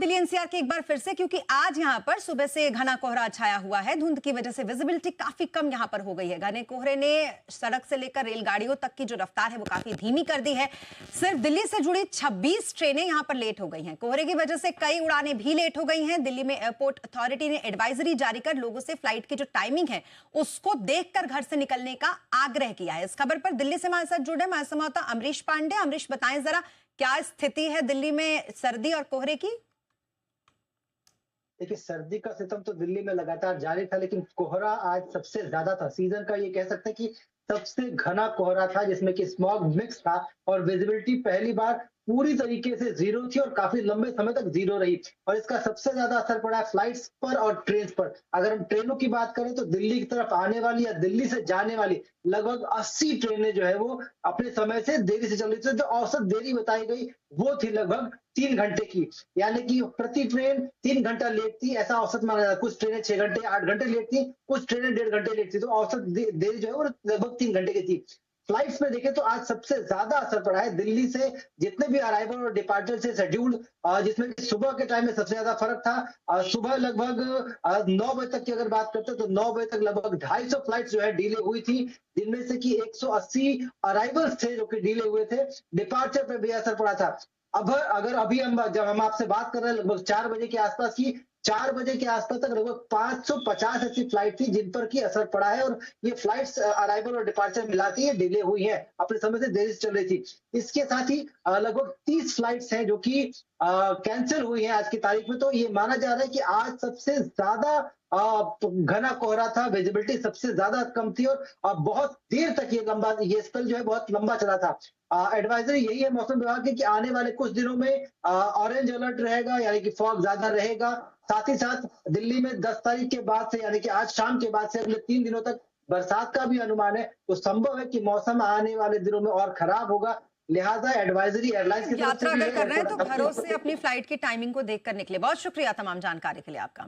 Delhi NCR के एक बार फिर से, क्योंकि आज यहां पर सुबह से घना कोहरा छाया हुआ है। धुंध की वजह से विजिबिलिटी काफी कम यहां पर हो गई है। घने कोहरे ने सड़क से लेकर रेलगाड़ियों तक की जो रफ्तार है वो काफी धीमी कर दी है। सिर्फ दिल्ली से जुड़ी 26 ट्रेनें यहां पर लेट हो गई हैं। कोहरे की वजह से कई उड़ानें भी लेट हो गई हैं। दिल्ली में एयरपोर्ट अथॉरिटी ने एडवाइजरी जारी कर लोगों से फ्लाइट की जो टाइमिंग है उसको देखकर घर से निकलने का आग्रह किया है। इस खबर पर दिल्ली से हमारे साथ जुड़े हमारे संवाददाता अमरीश पांडे। अमरीश, बताएं जरा क्या स्थिति है दिल्ली में सर्दी और कोहरे की? देखिए, सर्दी का सितम तो दिल्ली में लगातार जारी था, लेकिन कोहरा आज सबसे ज्यादा था। सीजन का ये कह सकते हैं कि सबसे घना कोहरा था, जिसमें कि स्मॉग मिक्स था और विजिबिलिटी पहली बार पूरी तरीके से जीरो थी और काफी लंबे समय तक जीरो रही। और इसका सबसे ज्यादा असर पड़ा है फ्लाइट्स पर और ट्रेन पर। अगर हम ट्रेनों की बात करें तो दिल्ली की तरफ आने वाली या दिल्ली से जाने वाली लगभग 80 ट्रेनें जो है वो अपने समय से देरी से चल रही थी। जो औसत देरी बताई गई वो थी लगभग 3 घंटे की, यानी कि प्रति ट्रेन 3 घंटा लेट थी, ऐसा औसत माना जाता है। कुछ ट्रेनें 6 घंटे 8 घंटे लेट थी, कुछ ट्रेनें 1.5 घंटे लेट थी। तो औसत देरी जो है वो लगभग 3 घंटे की थी। फ्लाइट्स में देखें तो आज सबसे ज्यादा असर पड़ा है दिल्ली से जितने भी अराइवल और डिपार्चर से शेड्यूल्ड, जिसमें कि सुबह के टाइम में सबसे ज्यादा फर्क था। सुबह लगभग 9 बजे तक की अगर बात करते हैं तो 9 बजे तक लगभग 250 फ्लाइट जो है डिले हुई थी, जिनमें से कि 180 अराइवल्स थे जो कि डिले हुए थे। डिपार्चर पर भी असर पड़ा था। अब अगर अभी जब हम आपसे बात कर रहे हैं लगभग 4 बजे के आसपास की, 4 बजे के आसपास तक लगभग 550 ऐसी फ्लाइट थी जिन पर की असर पड़ा है। और ये फ्लाइट्स अराइवल और डिपार्चर मिला के ये डिले हुई है, अपने समय से देरी से चल रही थी। इसके साथ ही लगभग 30 फ्लाइट्स हैं जो कि कैंसिल हुई हैं आज की तारीख में। तो ये माना जा रहा है कि आज सबसे ज्यादा घना कोहरा था, विजिबिलिटी सबसे ज्यादा कम थी और बहुत देर तक ये स्पेल जो है बहुत लंबा चला था। एडवाइजरी यही है मौसम विभाग की कि आने वाले कुछ दिनों में ऑरेंज अलर्ट रहेगा, यानी कि फॉग ज्यादा रहेगा। साथ ही साथ दिल्ली में 10 तारीख के बाद से, यानी कि आज शाम के बाद से अगले 3 दिनों तक बरसात का भी अनुमान है। तो संभव है कि मौसम आने वाले दिनों में और खराब होगा। लिहाजा एडवाइजरी एयरलाइंस की तरफ से यात्रा भी अगर कर रहे हैं तो है। घरों से अपनी फ्लाइट की टाइमिंग को देखकर निकले। बहुत शुक्रिया तमाम जानकारी के लिए आपका।